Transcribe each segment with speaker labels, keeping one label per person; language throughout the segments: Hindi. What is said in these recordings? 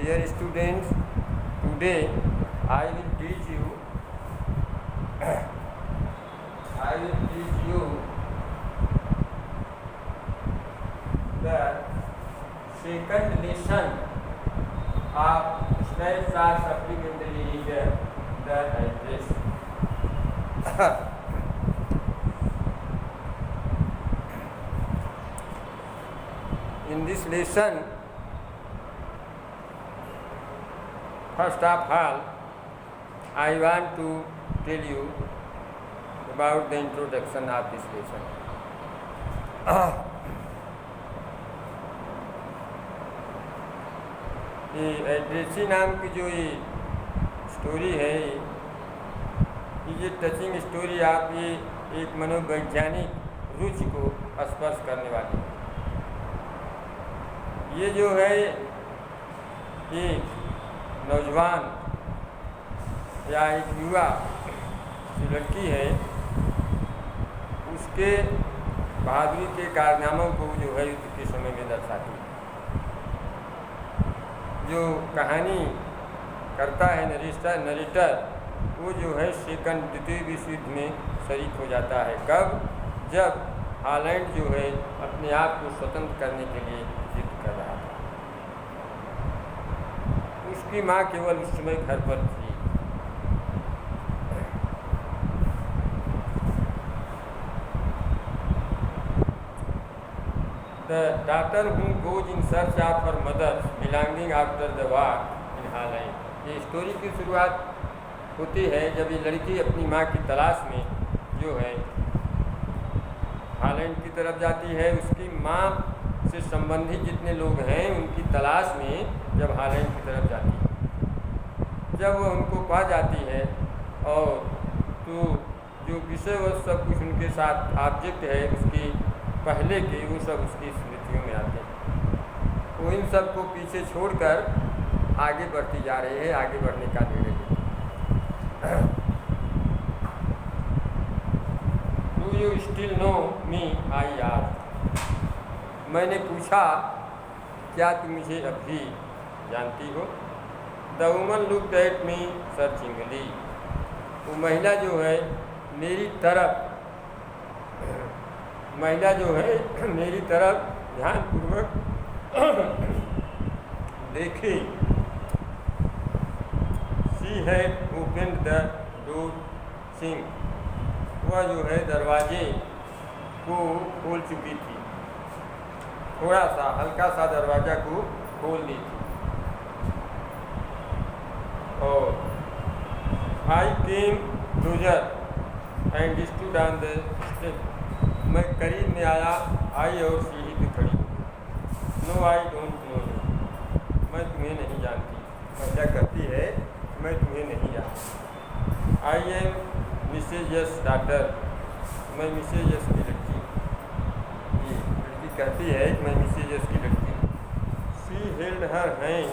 Speaker 1: Dear students, today I will teach you the second lesson of Snapshot Supplementary Reader, the address. In this lesson, first of all, I want to tell you about the introduction of this lesson. ये एड्रेसी नाम की जो ये स्टोरी है, ये टचिंग स्टोरी आप ये एक मनोवैज्ञानिक रुचि को स्पर्श करने वाली है। ये जो है एक नौजवान या एक युवा जो लड़की है, उसके बहादुरी के कारनामों को जो है युद्ध के समय में दर्शाती है। जो कहानी करता है नरेटर, वो जो है द्वितीय विश्व युद्ध में शरीक हो जाता है। कब? जब हॉलैंड जो है अपने आप को स्वतंत्र करने के लिए युद्ध कर रहा था। उसकी माँ केवल उस समय घर पर थी। The daughter who goes in search of her mother's belonging after the war in Holland. ये स्टोरी की शुरुआत होती है जब ये लड़की अपनी माँ की तलाश में जो है हॉलैंड की तरफ जाती है। उसकी माँ से संबंधित जितने लोग हैं उनकी तलाश में जब हॉलैंड की तरफ जाती है, जब वो उनको पा जाती है और तो जो विषय वह सब कुछ उनके साथ ऑब्जेक्ट है उसकी पहले के, वो सब उसकी स्मृतियों में आते हैं। वो इन सब को पीछे छोड़कर आगे बढ़ती जा रही है, आगे बढ़ने का निर्णय लेती। Do you still know me? I asked. मैंने पूछा, क्या तुम मुझे अब भी जानती हो? The woman looked at me searchingly. वो महिला जो है मेरी तरफ ध्यानपूर्वक देखी। She had opened the door sing. वह जो है दरवाजे को खोल चुकी थी, थोड़ा सा हल्का सा दरवाजा को खोल दी थी। और I came closer and stood on the step. मैं करीब में आया, आई और सीढ़ी पे खड़ी। No I don't know you. मैं तुम्हें नहीं जानती। क्या कहती है? मैं तुम्हें नहीं जानती। I am Mrs Yes daughter. मैं मिसेज यस की लड़की। ये लड़की कहती है कि मैं मिसेज यस की लड़की। She held her hand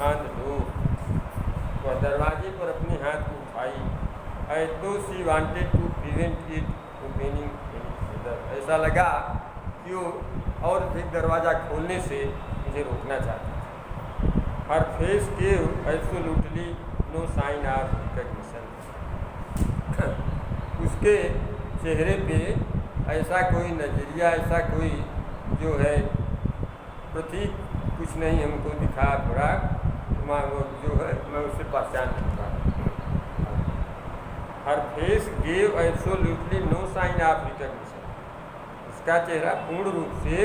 Speaker 1: on the door. वह दरवाजे पर अपने हाथ को उठाई। आई तो she wanted to prevent it opening. ऐसा लगा कि वो और अधिक दरवाज़ा खोलने से मुझे रोकना चाहती थी। Her face gave absolutely no sign of recognition. उसके चेहरे पे ऐसा कोई नज़रिया, ऐसा कोई जो है प्रतीक कुछ नहीं हमको दिखा पड़ा। वो जो है मैं उसे पहचान नहीं पा। Her face gave absolutely no sign of recognition. उसका चेहरा पूर्ण रूप से,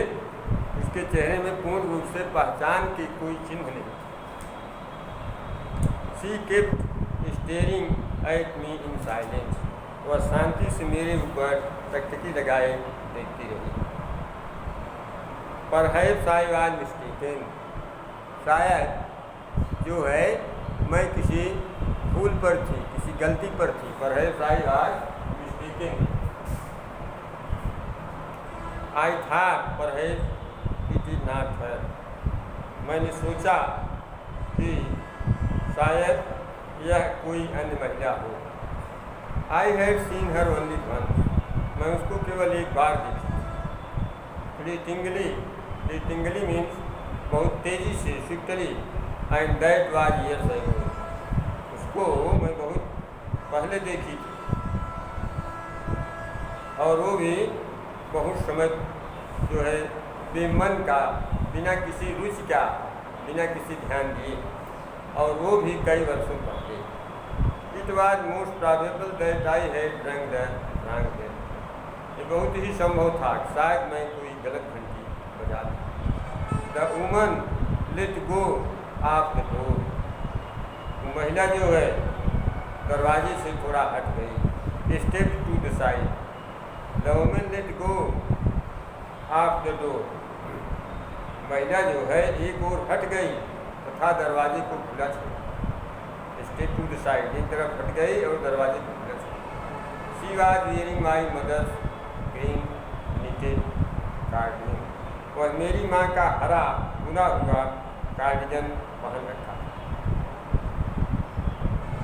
Speaker 1: उसके चेहरे में पूर्ण रूप से पहचान की कोई चिन्ह नहीं। She kept staring at me in silence. वह शांति से मेरे ऊपर टकटकी लगाए देखती रही। Perhaps I was mistaken. शायद जो है मैं किसी भूल पर थी, किसी गलती पर थी। Perhaps I was mistaken. I thought perhaps it is not her. मैंने सोचा कि शायद यह कोई अन्य महिला हो। I had seen her only once. मैं उसको केवल एक बार देखी। फ्लीटिंगली मीन्स बहुत तेज़ी से, swiftly. And that was years ago. उसको मैं बहुत पहले देखी थी और वो भी बहुत समय जो है बेमन का, बिना किसी रुचि का, बिना किसी ध्यान दिए, और वो भी कई वर्षों पहले। It was most probable that I had drunk the wrong bell. ये बहुत ही संभव था, शायद मैं कोई गलत घंटी बजा दी। The woman let go of the door. महिला जो है दरवाजे से थोड़ा हट गई। Step to the side. The woman let go of the door. महिला जो है एक ओर हट गई तथा दरवाजे को खुला छोड़ा। स्टेप टू द साइड, एक तरफ हट गई और दरवाजे को खुला छोड़ा। She was wearing my mother's green knitted cardigan. वह मेरी माँ का हरा बुना हुआ कार्डिगन पहन रखा।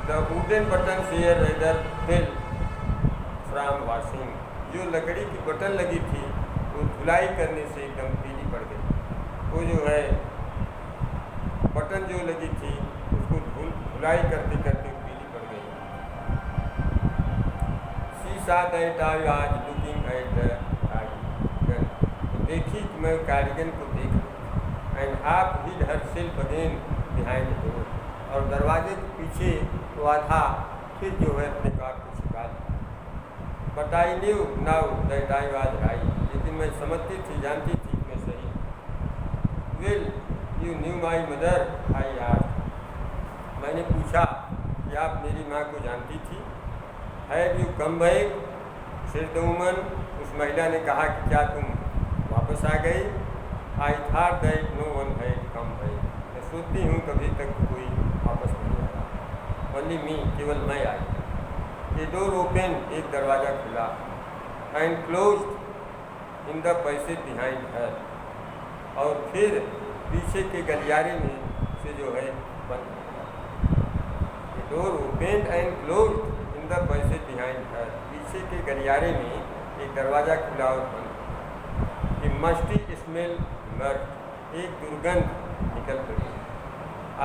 Speaker 1: The wooden button share rather fell from washing. जो लकड़ी की बटन लगी थी वो धुलाई करने से एकदम पीली पड़ गई। वो जो है बटन जो लगी थी उसको धुलाई करते करते पीली पड़ गई। She saw that I was looking at the cardigan. तो देखी कि मैं कार्डिगन को देख रही। And half hid herself again behind the door. और दरवाजे के पीछे वो आधा फिर जो है अपने आप को छिपा दिया। But I knew now that I was right. लेकिन मैं समझती थी, जानती थी मैं सही। Will you knew my mother I asked. मैंने पूछा कि आप मेरी माँ को जानती थी। Have you come back said the woman. उस महिला ने कहा कि क्या तुम वापस आ गई। I thought that no one had come back. मैं सोचती हूँ कभी तक कोई वापस नहीं आया। ओनली मी, केवल मैं आई। ए डोर ओपन, एक दरवाज़ा खुला। And closed in the passage behind her. और फिर पीछे के गलियारे में से जो है बंद हो गया। A door open and closed in the passage behind her. पीछे के गलियारे में एक दरवाज़ा खुला और बंद। ए मस्टी स्मेल मर्ट। एक दुर्गंध निकल पड़ी।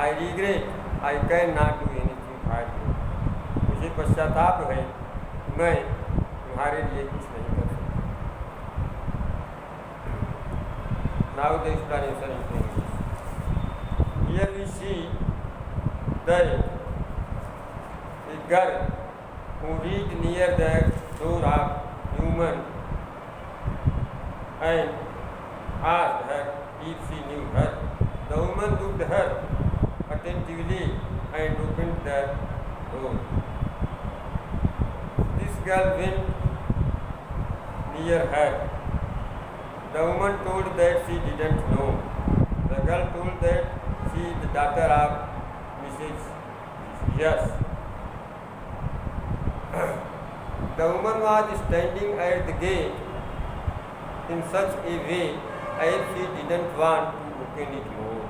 Speaker 1: I regret I can not do anything for you. मुझे पश्चाताप है, मैं तुम्हारे लिए कुछ नहीं कर सकता। Now the explanation in English. Here we see that a girl who reached near the door of Newman and asked her if she knew her. The woman looked her attentively and opened the door. This girl went near her. The woman told that she didn't know. The girl told that she is the daughter of Mrs. Yes. The woman was standing at the gate in such a way as she didn't want to open it more.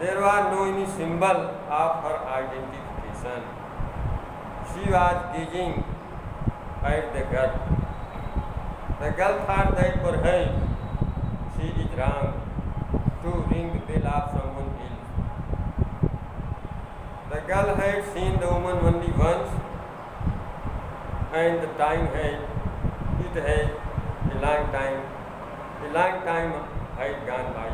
Speaker 1: There was no any symbol of her identification. She was gazing at the girl. The girl thought that perhaps she is wrong to ring the bell of someone else. The girl had seen the woman only once, and the time had a long time had gone by.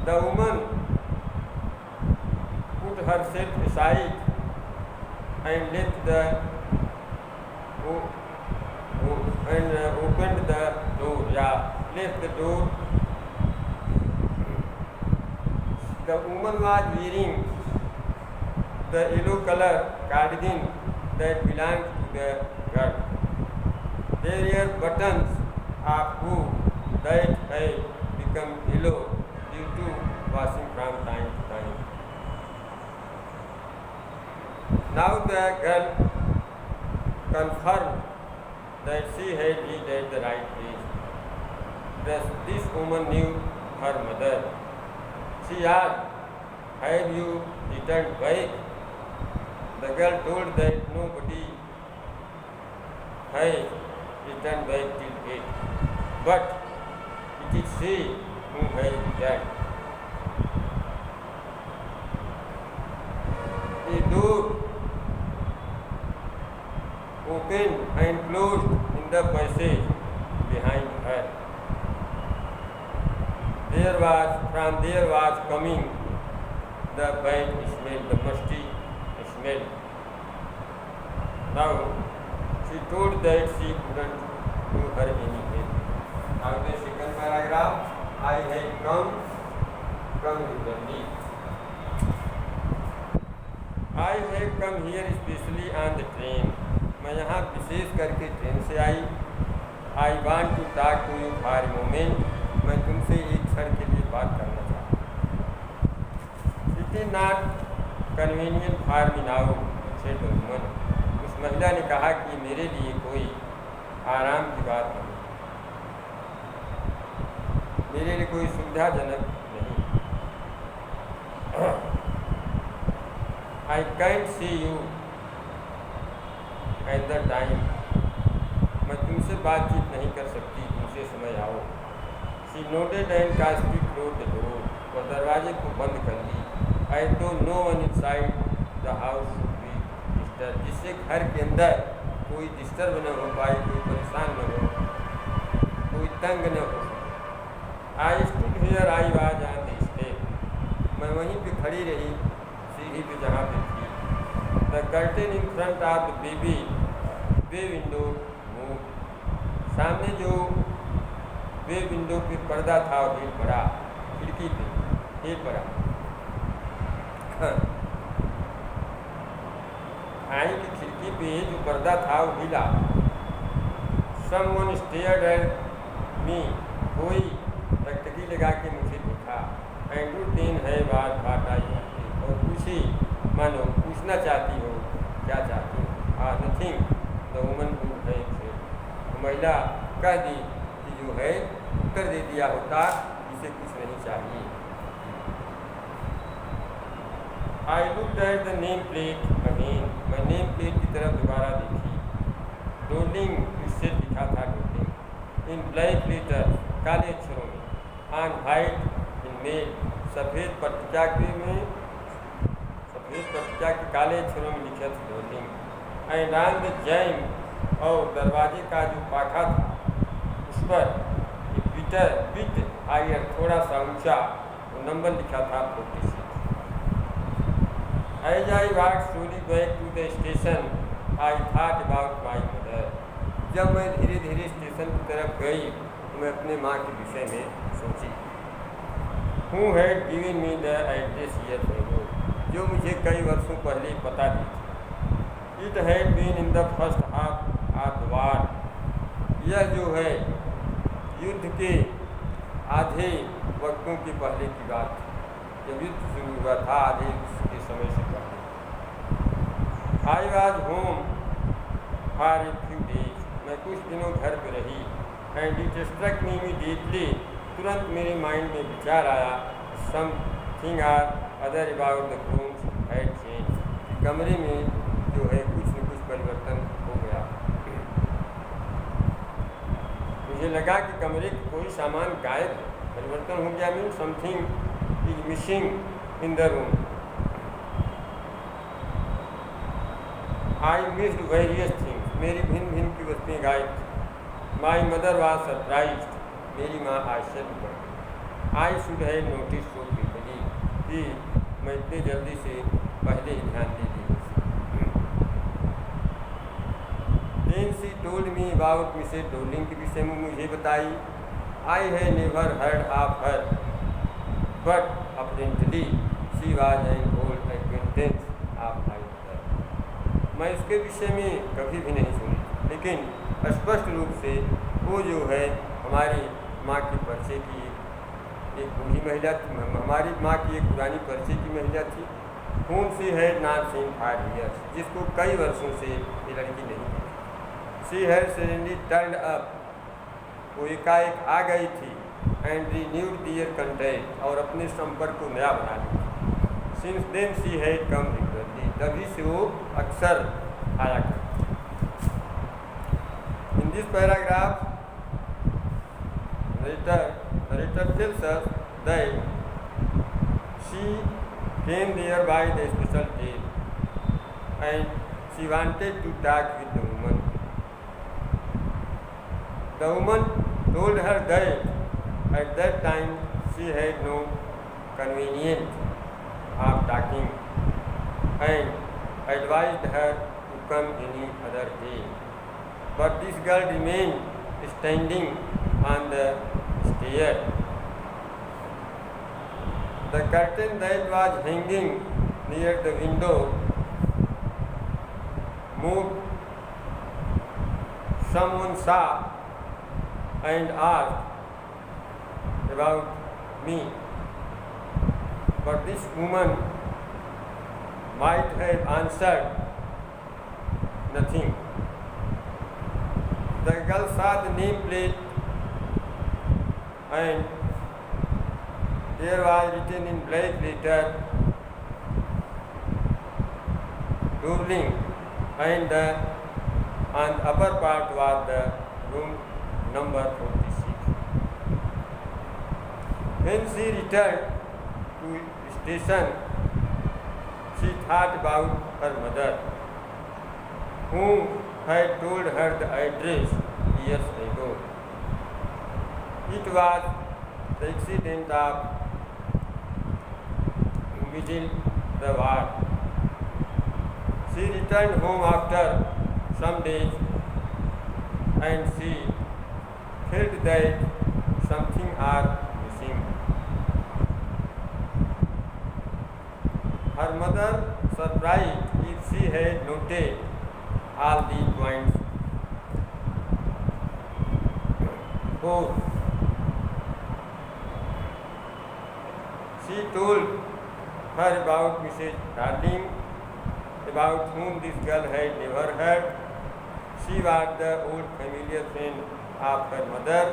Speaker 1: The woman put herself aside and left the and opened the door. Left the door. The woman was wearing the yellow color cardigan that belonged to the girl. There were buttons of wool that had become yellow due to washing from time to time. Now the girl confirmed that she had reached at the right place. This woman knew her mother. She asked, "Have you returned back?" The girl told that nobody had returned back till 8, but it It is she who has that. A door opened and closed in the passage behind her. From there was coming the bad smell, the musty smell. Now she told that she couldn't do her any harm. Now the second paragraph, I had come regularly. I have come here especially on the train. मैं यहाँ विशेष करके ट्रेन से आई. I want to talk to you for a moment. मैं तुमसे एक क्षण के लिए बात करना चाहता हूँ. It is not convenient for me now, said the woman. उस महिला ने कहा कि मेरे लिए कोई आराम की बात नहीं, मेरे लिए कोई सुविधाजनक नहीं. I can't see you at the time. मैं तुमसे बातचीत नहीं कर सकती, तुमसे समय आओ. She nodded and casually closed the door. वह दरवाजे को बंद कर ली. I thought no one inside the house should be disturbed. जिससे घर के अंदर कोई डिस्टर्ब न हो पाए, कोई परेशान न हो, कोई तंग न हो सके. I stood here, I was on the step. मैं वहीं पे खड़ी रही, सीढ़ी पे जहाँ पे थी. The curtain in front of the baby bay window moved. सामने जो वे विंडो पे पर्दा था वो हिल पड़ा. खिड़की पे हिल पड़ा. आई की खिड़की पे जो पर्दा था वो हिला. Someone stared at me. कोई टकटकी लगा के मुझे देखा. And you then have what I wanted. और पूछी, मानो पूछना चाहती हो, क्या चाहती हो. Nothing. The woman who had said. महिला कह दी कि जो है उत्तर दे दिया होता, इसे कुछ नहीं चाहिए. I looked at the name plate again. मैं नेम प्लेट की तरफ दोबारा देखी. डोलिंग इससे लिखा था डोलिंग. इन ब्लैक लेटर, काले अक्षरों में. ऑन वाइट इन मेल, सफ़ेद पट्टिका के काले अक्षरों में लिखा था doling. And on the jam, और दरवाजे का जो पाखा था उस पर बिट हायर, थोड़ा सा ऊंचा, वो नंबर लिखा था 46. As I walked slowly back to the station, I thought about my mother. जब मैं धीरे धीरे स्टेशन की तरफ गई तो मैं अपने माँ के विषय में सोची. Who had given me the address years ago, जो मुझे कई वर्षों पहले पता दी थी. It had been in the first half of the war. यह जो है युद्ध के आधे वक्तों के पहले की बात थी, जब युद्ध शुरू हुआ था, आधे के समय से पहले. I was home for a few days. मैं कुछ दिनों घर पर रही. And it struck me immediately. तुरंत मेरे माइंड में विचार आया. Something or other about the rooms had changed. कमरे में जो है कुछ न कुछ परिवर्तन हो गया. मुझे लगा कि कमरे का कोई सामान गायब है, परिवर्तन हो गया. Mean something is missing in the room. I missed various things. मेरी भिन्न भिन्न की वस्तुएं गायब थी. My mother was surprised. मेरी माँ आश्चर्य पड़ गई. I should have notice so quickly, कि मैं इतने जल्दी से पहले ही ध्यान दे दी. Then she told me about Mrs. Dowling के विषय में मुझे बताई. I had never heard of her, but apparently she was an old acquaintance of my mother. मैं उसके विषय में कभी भी नहीं सुनी, लेकिन स्पष्ट रूप से वो जो है हमारी माँ की परिचय की एक बूढ़ी महिला थी. हमारी माँ की एक पुरानी परिचय की महिला थी. whom she had not seen for years, जिसको कई वर्षों से ये लड़की नहीं थी. She had suddenly turned up. वो एकाएक आ गई थी. And renewed their contact, और अपने संपर्क को नया बना लिया. Since then she had come regularly. तभी से वो अक्सर आया करती. In this paragraph, later narrator tells us that she came there by the special train and she wanted to talk with the woman. The woman told her that at that time she had no convenience of talking and advised her to come any other day. But this girl remained standing on the stair. The curtain that was hanging near the window moved. Someone saw and asked about me, but this woman might have answered nothing. The girl saw the nameplate and there was written in black letter Dublin, and on the upper part was the room number 46. When she returned to station, she thought about her mother, whom had told her the address years ago. It was the accident of middle the war. She returned home after some days and she felt that something are missing. Her mother surprised if she had noted all these points. 4. She told her about Mrs. Darling, about whom this girl had never heard. She was the old familiar friend of her mother,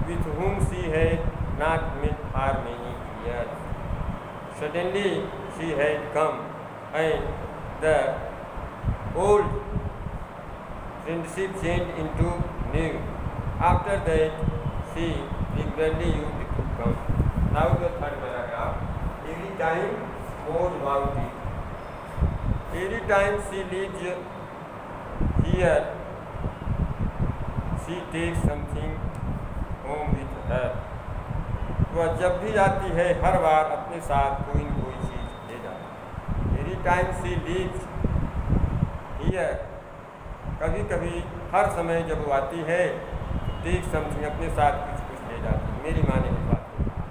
Speaker 1: with whom she had not met for many years. Suddenly she had come, and the old friendship changed into new. After that, she regularly used to come. Now the third paragraph. Every time more about it. Every time she leaves here, she takes something home with her. वह जब भी आती है हर बार अपने साथ कोई न कोई चीज़ ले जाती है. Every time she leaves here, कभी कभी हर समय जब वो आती है तो टेक समथिंग अपने साथ कुछ ले जाती है. मेरी माँ ने इस बात को कहा.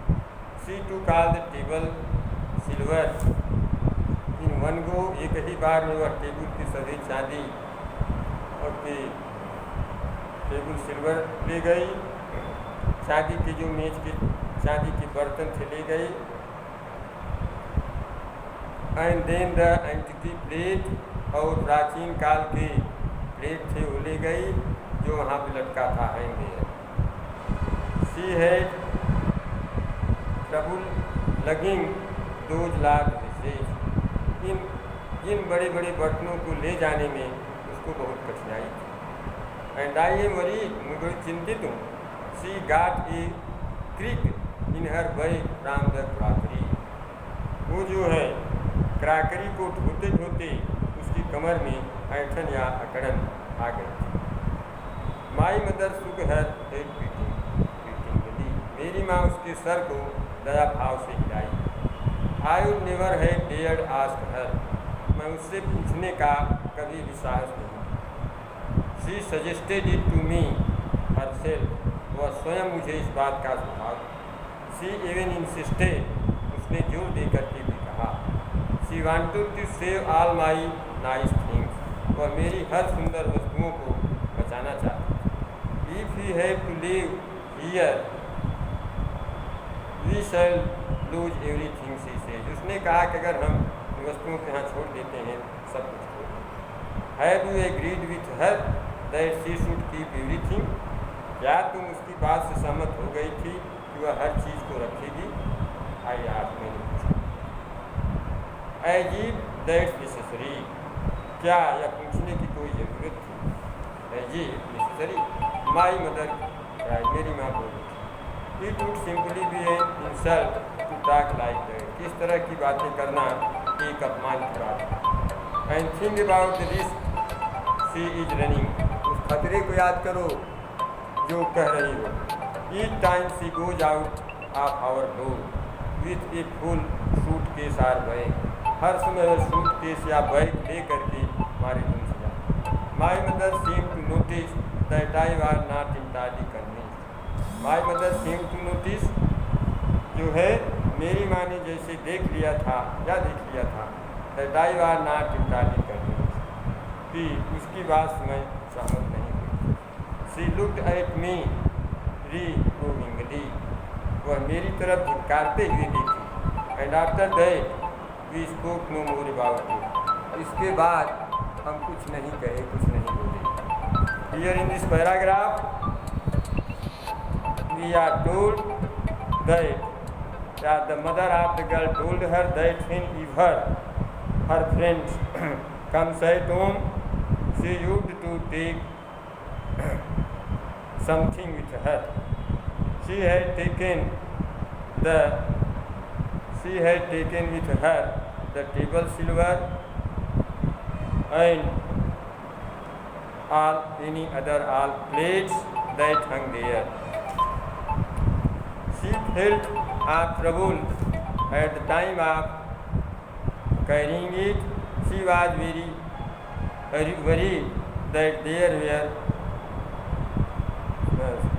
Speaker 1: She took all the table silver in one go. एक ही बार में वह टेबल की सभी चांदी और की टेबल सिल्वर ले गई. शादी की जो मेज के चांदी के बर्तन थे ले गई. And then the entity plate, और प्राचीन काल के प्लेट थे वो ले गई जो वहाँ पे लटका था हैंगे. She had trouble lugging those large dishes. इन बड़े बड़े बर्तनों को ले जाने में उसको बहुत कठिनाई थी. एंड आई एम वरीड, मैं बड़ी चिंतित हूँ. She got a crick in her bag from the crockery. वो जो है क्रॉकरी को धोते धोते उसकी कमर में ऐंठन या अकड़न आ गई. माई मदर सुख हर हेड बीटिंग. मेरी माँ उसके सर को दया भाव से हिलाई. I would never have dared ask her. मैं उससे पूछने का कभी भी साहस नहीं. She suggested it to me herself. वह स्वयं मुझे इस बात का सुझाव. शी इवन इंसिस्टेड, उसने जोर देकर के भी कहा. She wanted to save all my nice things. वह मेरी हर सुंदर वस्तुओं को बचाना चाहती. If we have to live here we shall lose everything. She said. उसने कहा कि अगर हम वस्तुओं को यहाँ छोड़ देते हैं सब कुछ छोड़ देते. Have you agreed with her that she should keep everything. क्या तुम उसकी बात से सहमत हो गई थी कि वह हर चीज़ को रखेगी? आई आप मैंने पूछा. As if that's necessary. क्या यह पूछने की कोई ज़रूरत थी? As if necessary. My mother, मेरी माँ बोली. It would simply be an insult to talk like that. किस तरह की बातें करना एक अपमान की बात है। And think about the risk she is running. उस खतरे को याद करो जो कह रही हो। Each time she goes out of our door with a full suitcase or bag. हर समय वह सूटकेस या बैग ले करके हमारे रूम से जाए। My mother seemed to notice that I was not entirely convinced. My mother seemed to notice जो है मेरी माँ ने जैसे देख लिया था that I was not entirely convinced कि उसकी बात मैं सहमत नहीं हुई। She looked at me reprovingly. वह मेरी तरफ धिक्कारते हुए देखी। And after that we spoke no more about it. इसके बाद हम कुछ नहीं कहे, कुछ नहीं बोले। Here in this paragraph we are told that the mother of the girl told her that whenever her friends comes at home, she used to take something with her. She had taken with her the table silver and any other plates that hung there. She felt trouble at the time of carrying it. She was very worried that there were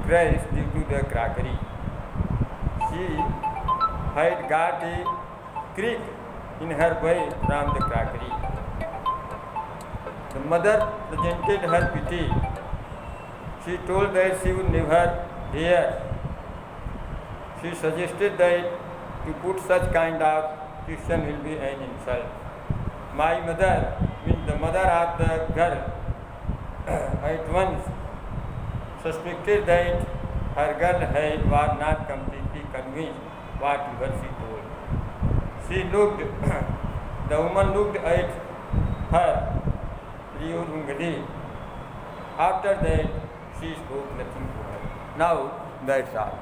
Speaker 1: cracks due to the crockery. She had got a crack in her way from the crockery. The mother presented her pity. She told that she would never dare. She suggested that to put such kind of question will be an insult. My mother, means the mother of the girl, at once suspected that her girl was not completely convinced whatever she told. The woman looked at her reprovingly. After that, she spoke nothing to her. Now, that's all.